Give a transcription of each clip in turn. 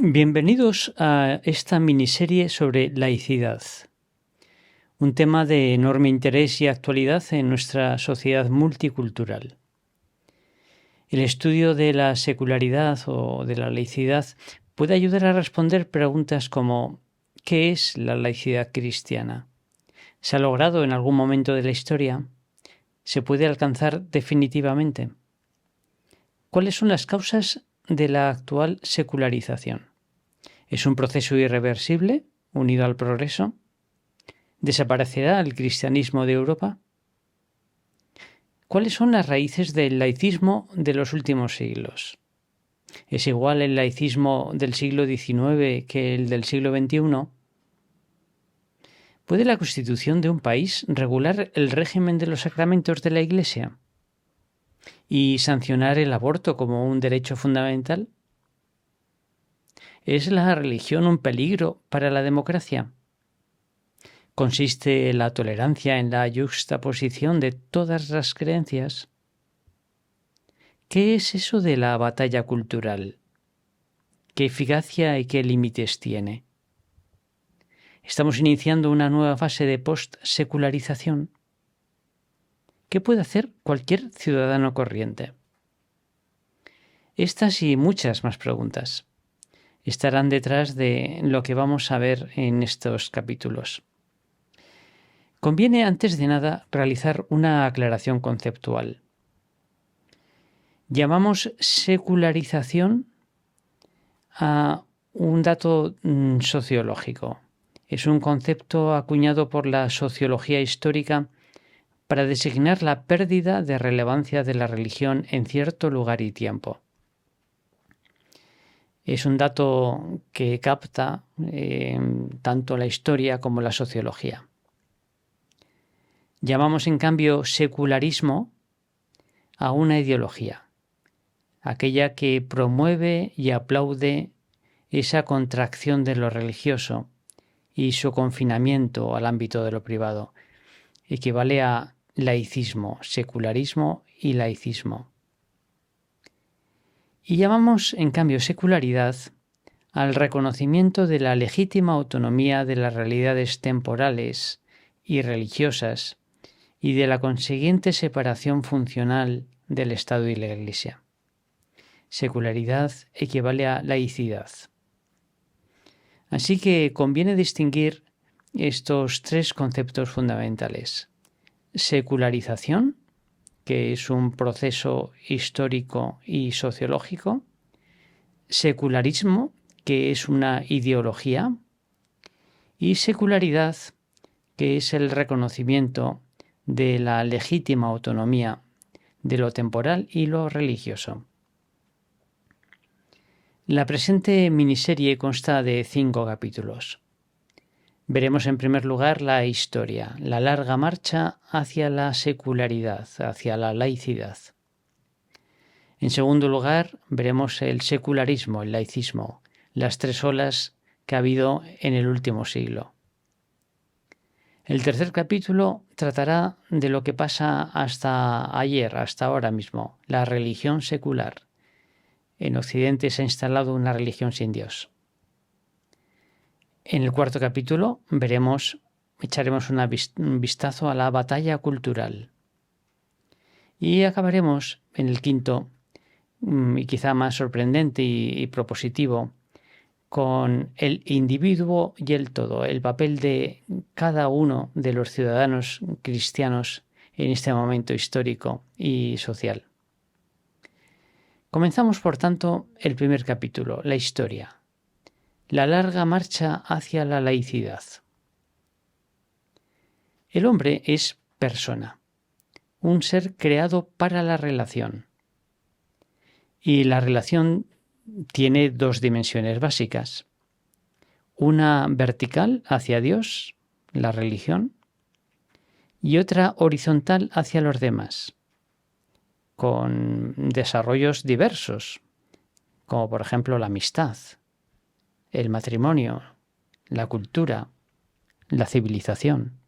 Bienvenidos a esta miniserie sobre laicidad, un tema de enorme interés y actualidad en nuestra sociedad multicultural. El estudio de la secularidad o de la laicidad puede ayudar a responder preguntas como ¿qué es la laicidad cristiana? ¿Se ha logrado en algún momento de la historia? ¿Se puede alcanzar definitivamente? ¿Cuáles son las causas de la actual secularización? ¿Es un proceso irreversible, unido al progreso? ¿Desaparecerá el cristianismo de Europa? ¿Cuáles son las raíces del laicismo de los últimos siglos? ¿Es igual el laicismo del siglo XIX que el del siglo XXI? ¿Puede la Constitución de un país regular el régimen de los sacramentos de la Iglesia y sancionar el aborto como un derecho fundamental? ¿Es la religión un peligro para la democracia? ¿Consiste la tolerancia en la yuxtaposición de todas las creencias? ¿Qué es eso de la batalla cultural? ¿Qué eficacia y qué límites tiene? ¿Estamos iniciando una nueva fase de post-secularización? ¿Qué puede hacer cualquier ciudadano corriente? Estas y muchas más preguntas estarán detrás de lo que vamos a ver en estos capítulos. Conviene, antes de nada, realizar una aclaración conceptual. Llamamos secularización a un dato sociológico. Es un concepto acuñado por la sociología histórica para designar la pérdida de relevancia de la religión en cierto lugar y tiempo. Es un dato que capta tanto la historia como la sociología. Llamamos, en cambio, secularismo a una ideología, aquella que promueve y aplaude esa contracción de lo religioso y su confinamiento al ámbito de lo privado. Equivale a laicismo, secularismo y laicismo. Y llamamos, en cambio, secularidad al reconocimiento de la legítima autonomía de las realidades temporales y religiosas y de la consiguiente separación funcional del Estado y la Iglesia. Secularidad equivale a laicidad. Así que conviene distinguir estos tres conceptos fundamentales. Secularización, que es un proceso histórico y sociológico. Secularismo, que es una ideología. Y secularidad, que es el reconocimiento de la legítima autonomía de lo temporal y lo religioso. La presente miniserie consta de 5 capítulos. Veremos en primer lugar la historia, la larga marcha hacia la secularidad, hacia la laicidad. En segundo lugar, veremos el secularismo, el laicismo, las 3 olas que ha habido en el último siglo. El tercer capítulo tratará de lo que pasa hasta ayer, hasta ahora mismo, la religión secular. En Occidente se ha instalado una religión sin Dios. En el cuarto capítulo echaremos un vistazo a la batalla cultural. Y acabaremos en el quinto, y quizá más sorprendente y propositivo, con el individuo y el todo, el papel de cada uno de los ciudadanos cristianos en este momento histórico y social. Comenzamos, por tanto, el primer capítulo, la historia, la larga marcha hacia la laicidad. El hombre es persona, un ser creado para la relación. Y la relación tiene 2 dimensiones básicas. Una vertical hacia Dios, la religión, y otra horizontal hacia los demás, con desarrollos diversos, como por ejemplo la amistad, el matrimonio, la cultura, la civilización.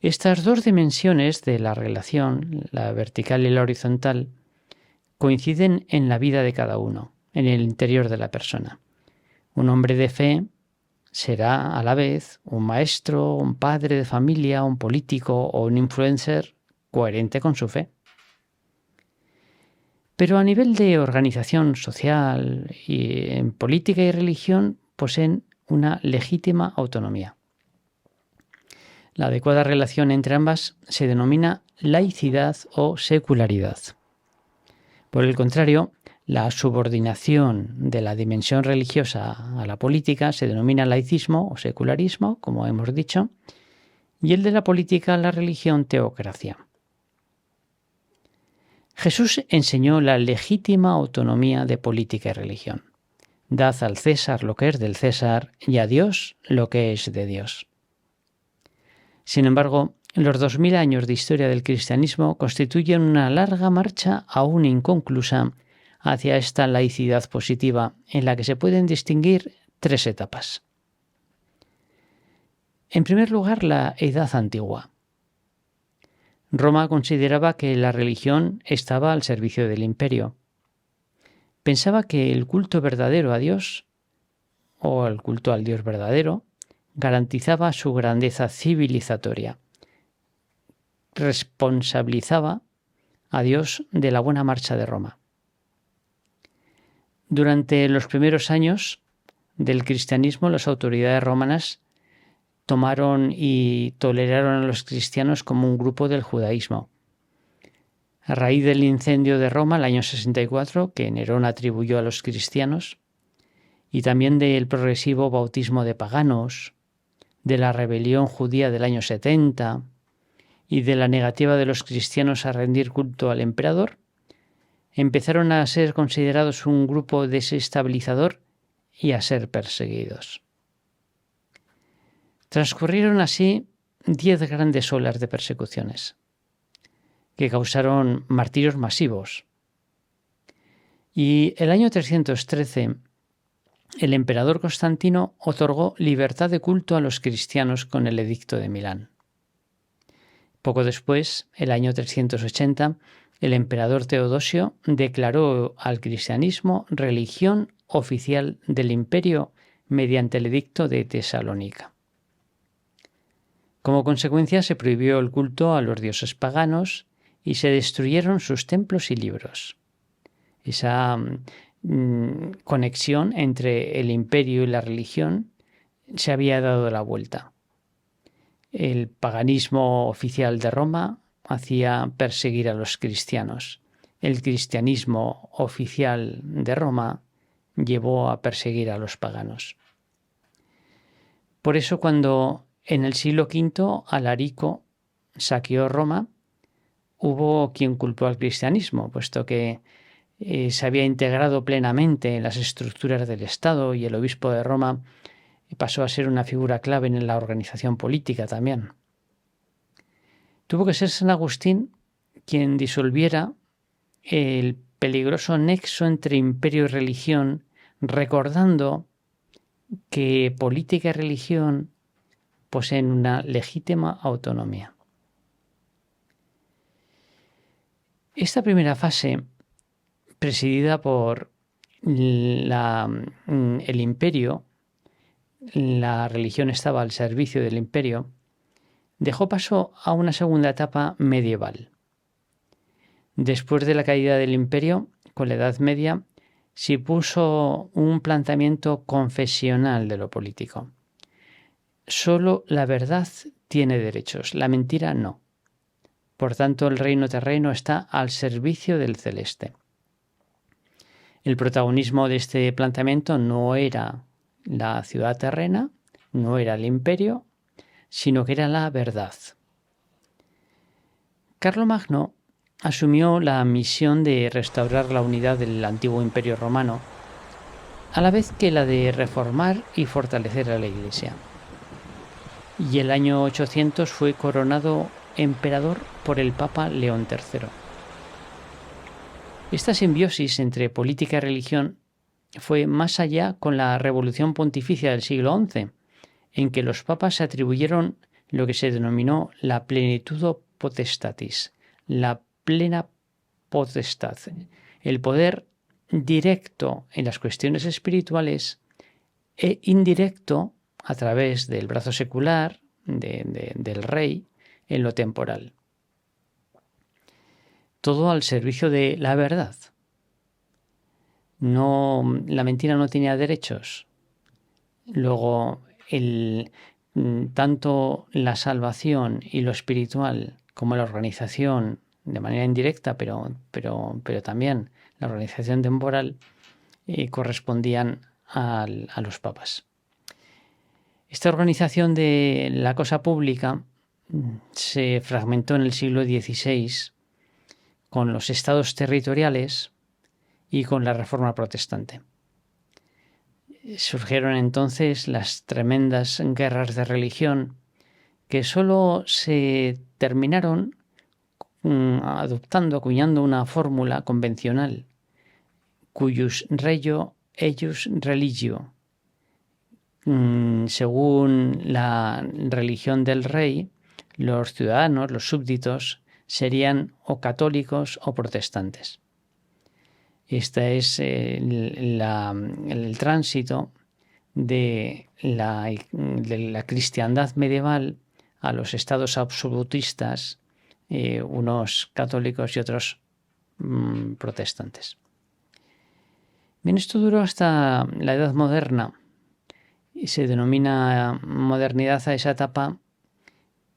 Estas 2 dimensiones de la relación, la vertical y la horizontal, coinciden en la vida de cada uno. en el interior de la persona. Un hombre de fe será a la vez un maestro, un padre de familia, un político o un influencer coherente con su fe. Pero a nivel de organización social y en política y religión poseen una legítima autonomía. La adecuada relación entre ambas se denomina laicidad o secularidad. Por el contrario, la subordinación de la dimensión religiosa a la política se denomina laicismo o secularismo, como hemos dicho, y el de la política a la religión, teocracia. Jesús enseñó la legítima autonomía de política y religión. Dad al César lo que es del César y a Dios lo que es de Dios. Sin embargo, los 2000 años de historia del cristianismo constituyen una larga marcha aún inconclusa hacia esta laicidad positiva, en la que se pueden distinguir 3 etapas. En primer lugar, la Edad Antigua. Roma consideraba que la religión estaba al servicio del imperio. Pensaba que el culto verdadero a Dios, o el culto al Dios verdadero, garantizaba su grandeza civilizatoria. Responsabilizaba a Dios de la buena marcha de Roma. Durante los primeros años del cristianismo, las autoridades romanas tomaron y toleraron a los cristianos como un grupo del judaísmo. A raíz del incendio de Roma, el año 64, que Nerón atribuyó a los cristianos, y también del progresivo bautismo de paganos, de la rebelión judía del año 70 y de la negativa de los cristianos a rendir culto al emperador, empezaron a ser considerados un grupo desestabilizador y a ser perseguidos. Transcurrieron así 10 grandes olas de persecuciones, que causaron martirios masivos. Y el año 313, el emperador Constantino otorgó libertad de culto a los cristianos con el Edicto de Milán. Poco después, el año 380, el emperador Teodosio declaró al cristianismo religión oficial del imperio mediante el Edicto de Tesalónica. Como consecuencia, se prohibió el culto a los dioses paganos y se destruyeron sus templos y libros. Esa conexión entre el imperio y la religión se había dado la vuelta. El paganismo oficial de Roma hacía perseguir a los cristianos. El cristianismo oficial de Roma llevó a perseguir a los paganos. Por eso, cuando en el siglo V Alarico saqueó Roma, hubo quien culpó al cristianismo, puesto que se había integrado plenamente en las estructuras del Estado y el obispo de Roma pasó a ser una figura clave en la organización política también. Tuvo que ser San Agustín quien disolviera el peligroso nexo entre imperio y religión, recordando que política y religión poseen una legítima autonomía. Esta primera fase, presidida por el imperio, la religión estaba al servicio del imperio, dejó paso a una segunda etapa medieval. Después de la caída del imperio, con la Edad Media, se puso un planteamiento confesional de lo político. Solo la verdad tiene derechos, la mentira no. Por tanto, el reino terreno está al servicio del celeste. El protagonismo de este planteamiento no era la ciudad terrena, no era el imperio, sino que era la verdad. Carlomagno asumió la misión de restaurar la unidad del antiguo imperio romano, a la vez que la de reformar y fortalecer a la Iglesia. Y el año 800 fue coronado emperador por el Papa León III. Esta simbiosis entre política y religión fue más allá con la Revolución Pontificia del siglo XI, en que los papas se atribuyeron lo que se denominó la plenitudo potestatis, la plena potestad, el poder directo en las cuestiones espirituales e indirecto a través del brazo secular del rey en lo temporal. Todo al servicio de la verdad. No, la mentira no tenía derechos. Luego, tanto la salvación y lo espiritual como la organización de manera indirecta, pero también la organización temporal, correspondían a los papas. Esta organización de la cosa pública se fragmentó en el siglo XVI con los estados territoriales y con la Reforma protestante. Surgieron entonces las tremendas guerras de religión que solo se terminaron acuñando una fórmula convencional, cuius regio eius religio. Según la religión del rey, los ciudadanos, los súbditos, serían o católicos o protestantes. Este es el tránsito de la cristiandad medieval a los estados absolutistas, unos católicos y otros protestantes. Bien, esto duró hasta la Edad Moderna y se denomina modernidad a esa etapa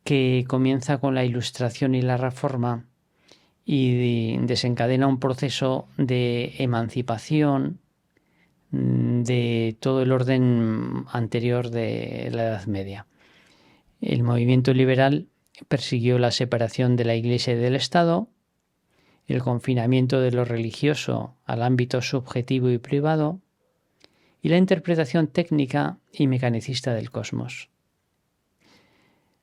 que comienza con la Ilustración y la Reforma y desencadena un proceso de emancipación de todo el orden anterior de la Edad Media. El movimiento liberal persiguió la separación de la Iglesia y del Estado, el confinamiento de lo religioso al ámbito subjetivo y privado y la interpretación técnica y mecanicista del cosmos.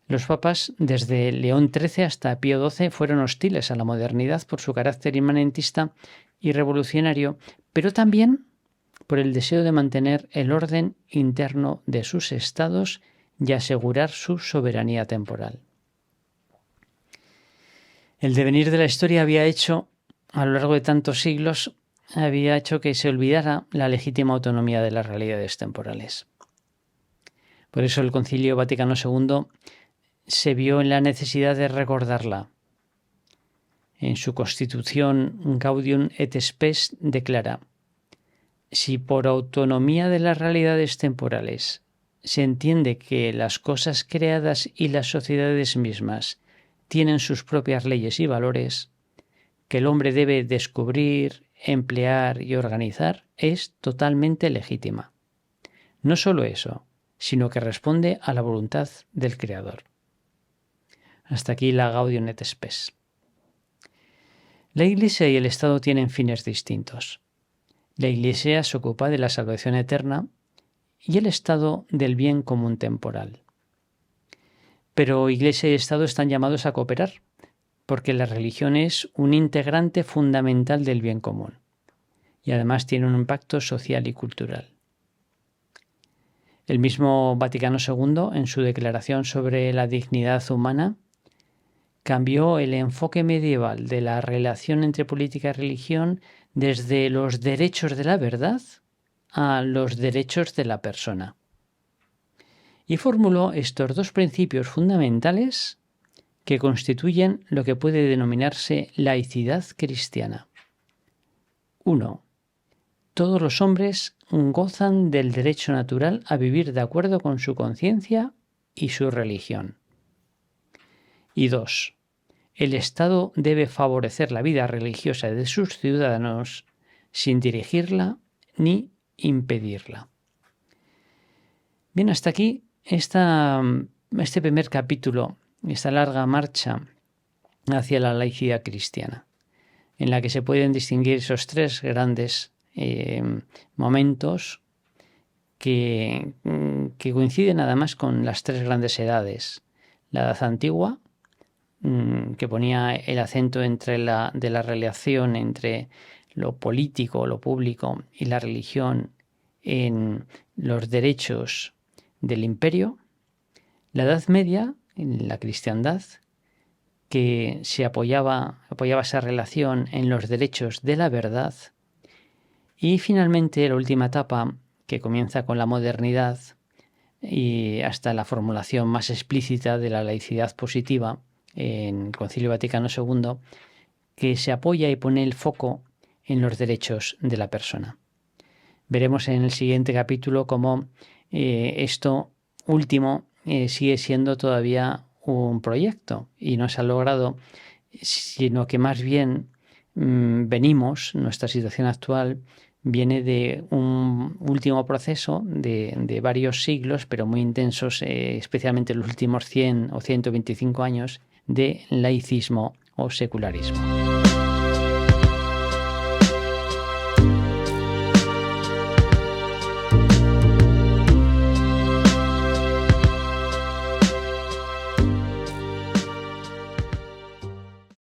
Los papas, desde León XIII hasta Pío XII, fueron hostiles a la modernidad por su carácter inmanentista y revolucionario, pero también por el deseo de mantener el orden interno de sus estados y asegurar su soberanía temporal. El devenir de la historia había hecho, a lo largo de tantos siglos, que se olvidara la legítima autonomía de las realidades temporales. Por eso el Concilio Vaticano II se vio en la necesidad de recordarla. En su Constitución Gaudium et Spes declara: si por autonomía de las realidades temporales se entiende que las cosas creadas y las sociedades mismas tienen sus propias leyes y valores, que el hombre debe descubrir, emplear y organizar, es totalmente legítima. No solo eso, sino que responde a la voluntad del Creador. Hasta aquí la Gaudium et Spes. La Iglesia y el Estado tienen fines distintos. La Iglesia se ocupa de la salvación eterna y el Estado del bien común temporal. Pero Iglesia y Estado están llamados a cooperar, porque la religión es un integrante fundamental del bien común y además tiene un impacto social y cultural. El mismo Vaticano II, en su declaración sobre la dignidad humana, cambió el enfoque medieval de la relación entre política y religión desde los derechos de la verdad a los derechos de la persona. Y formuló estos dos principios fundamentales que constituyen lo que puede denominarse laicidad cristiana. 1. Todos los hombres gozan del derecho natural a vivir de acuerdo con su conciencia y su religión. Y 2. El Estado debe favorecer la vida religiosa de sus ciudadanos sin dirigirla ni impedirla. Bien, hasta aquí este primer capítulo, esta larga marcha hacia la laicidad cristiana, en la que se pueden distinguir esos tres grandes momentos que coinciden además con las tres grandes edades. La edad antigua, que ponía el acento de la relación entre lo político, lo público y la religión en los derechos del imperio. La Edad Media, en la cristiandad, que se apoyaba esa relación en los derechos de la verdad. Y finalmente, la última etapa, que comienza con la modernidad y hasta la formulación más explícita de la laicidad positiva en el Concilio Vaticano II, que se apoya y pone el foco en los derechos de la persona. Veremos en el siguiente capítulo cómo esto último sigue siendo todavía un proyecto y no se ha logrado, sino que más bien nuestra situación actual viene de un último proceso de varios siglos, pero muy intensos, especialmente los últimos 100 o 125 años, de laicismo o secularismo.